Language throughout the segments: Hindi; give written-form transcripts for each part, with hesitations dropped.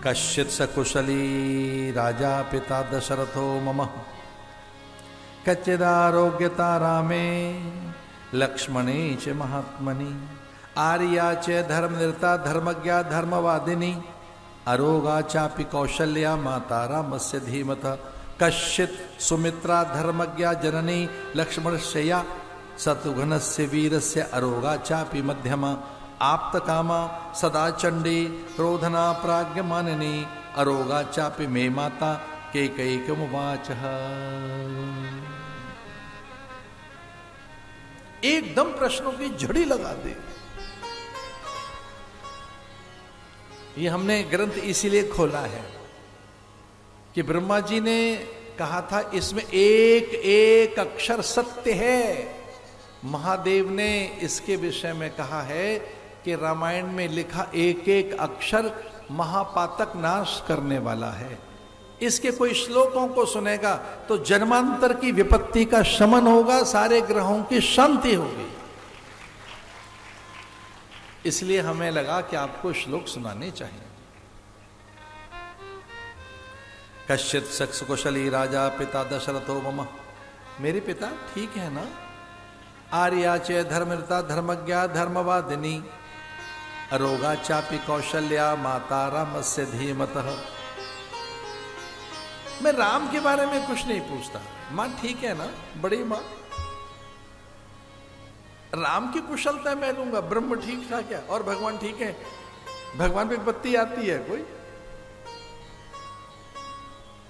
कश्चित् सकुशली राजा पिता दशरथो मम कच्चिदारोग्यता रामे लक्ष्मणे च महात्मनि आर्या च धर्मनिरता धर्मज्ञा धर्मवादिनी अरोगा चापि कौशल्या माता रामस्य धीमतः कश्चित् सुमित्रा धर्मज्ञा जननी लक्ष्मणस्यया शत्रुघ्नस्य वीरस्य अरोगा चापि मध्यमा आप्तकामा सदा चंडी क्रोधना प्राज्ञमानिनी अरोगा चापि मे माता कैकैकमुवाचः। एकदम प्रश्नों की झड़ी लगा दे। ये हमने ग्रंथ इसीलिए खोला है कि ब्रह्मा जी ने कहा था इसमें एक एक अक्षर सत्य है। महादेव ने इसके विषय में कहा है कि रामायण में लिखा एक एक अक्षर महापातक नाश करने वाला है। इसके कोई श्लोकों को सुनेगा तो जन्मांतर की विपत्ति का शमन होगा, सारे ग्रहों की शांति होगी। इसलिए हमें लगा कि आपको श्लोक सुनाने चाहिए। कश्चित् सकुशली राजा पिता दशरथो मम, मेरे पिता ठीक है ना। आर्या च धर्मनिरता धर्मज्ञा धर्मवादिनी अरोगा चापि कौशल्या माता रामस्य धीमतः। मैं राम के बारे में कुछ नहीं पूछता, मां ठीक है ना, बड़ी मां। राम की कुशलता मैं लूंगा, ब्रह्म ठीक था क्या और भगवान ठीक है। भगवान पे विपत्ति आती है कोई,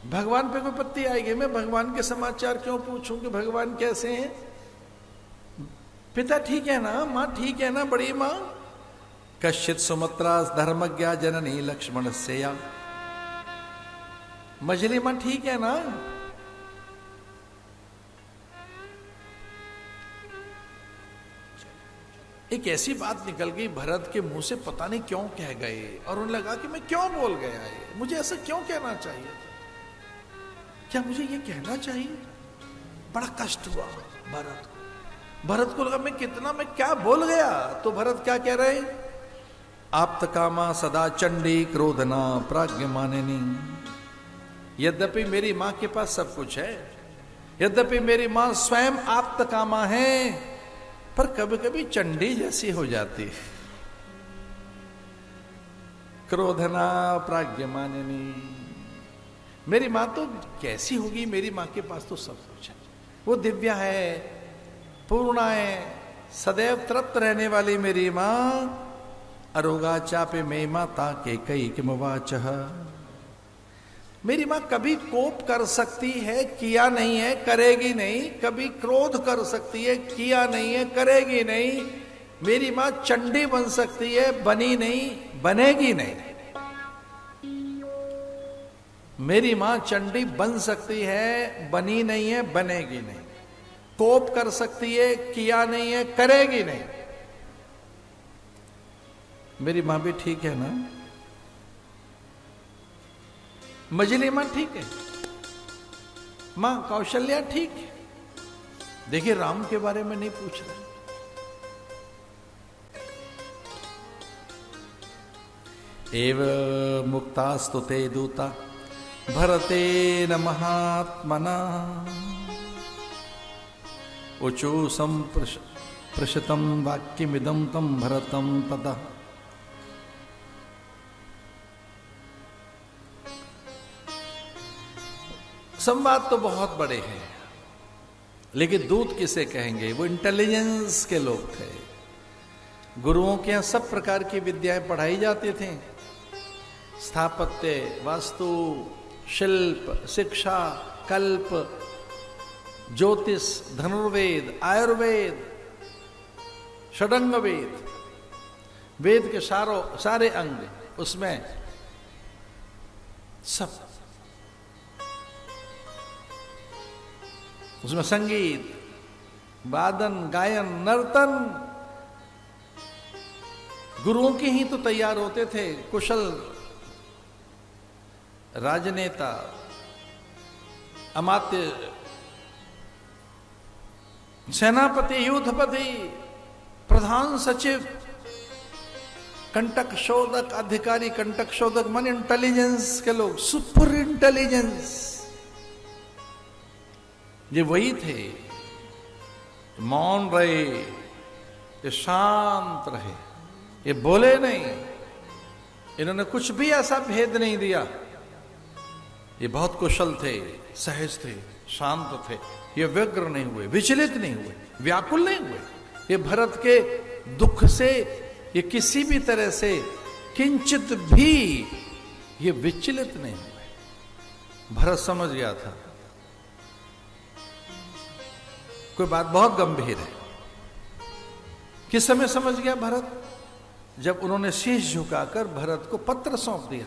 भगवान पे कोई विपत्ति आएगी, मैं भगवान के समाचार क्यों पूछूं कि भगवान कैसे हैं। पिता ठीक है ना, मां ठीक है ना, बड़ी मां। कश्चित् सुमित्रा धर्मज्ञा जननी लक्ष्मणस्यया, मझली मां ठीक है ना। एक ऐसी बात निकल गई भरत के मुंह से, पता नहीं क्यों कह गए, और उन्हें लगा कि मैं क्यों बोल गया है, मुझे ऐसा क्यों कहना चाहिए, क्या मुझे ये कहना चाहिए। बड़ा कष्ट हुआ भरत को लगा मैं क्या बोल गया। तो भरत क्या कह रहे, आप्तकामा सदा चंडी क्रोधना प्राज्ञमानिनी। यद्यपि मेरी मां के पास सब कुछ है, यद्यपि मेरी मां स्वयं आप्तकामा है, पर कभी कभी चंडी जैसी हो जाती है। क्रोधना प्राज्ञमानिनी, मेरी मां तो कैसी होगी, मेरी मां के पास तो सब कुछ है, वो दिव्या है, पूर्णा है, सदैव तृप्त रहने वाली मेरी मां। अरोगा चापे मे माता के कई किमवाचः, मेरी मां कभी कोप कर सकती है, किया नहीं है, करेगी नहीं, कभी क्रोध कर सकती है, किया नहीं है, करेगी नहीं। मेरी मां चंडी बन सकती है, बनी नहीं, बनेगी नहीं। मेरी मां चंडी बन सकती है, बनी नहीं है, बनेगी नहीं। कोप कर सकती है, किया नहीं है, करेगी नहीं। मेरी मां भी ठीक है ना। मझली मां ठीक है, मां कौशल्या ठीक है। देखिए राम के बारे में नहीं पूछ रहे। एव मुक्तास्तुते दूता भरतेन महात्मना ऊचु संप्रशतम वाक्यमिदं तम भरतम तदा। संवाद तो बहुत बड़े हैं, लेकिन दूत किसे कहेंगे, वो इंटेलिजेंस के लोग थे। गुरुओं के यहां सब प्रकार की विद्याएं पढ़ाई जाती थी, स्थापत्य, वास्तु, शिल्प, शिक्षा, कल्प, ज्योतिष, धनुर्वेद, आयुर्वेद, षडंग वेद, वेद के सारे अंग उसमें सब, उसमें संगीत, वादन, गायन, नर्तन, गुरुओं के ही तो तैयार होते थे कुशल राजनेता, अमात्य, सेनापति, युद्धपति, प्रधान सचिव, कंटक शोधक अधिकारी, कंटक शोधक मान इंटेलिजेंस के लोग, सुपर इंटेलिजेंस, ये वही थे, मौन रहे, ये शांत रहे, ये बोले नहीं, इन्होंने कुछ भी ऐसा भेद नहीं दिया। ये बहुत कुशल थे, सहज थे, शांत थे, ये व्यग्र नहीं हुए, विचलित नहीं हुए, व्याकुल नहीं हुए। ये भरत के दुख से ये किसी भी तरह से किंचित भी ये विचलित नहीं हुए। भरत समझ गया था कोई बात बहुत गंभीर है। किस समय समझ गया भरत? जब उन्होंने शीश झुकाकर भरत को पत्र सौंप दिया।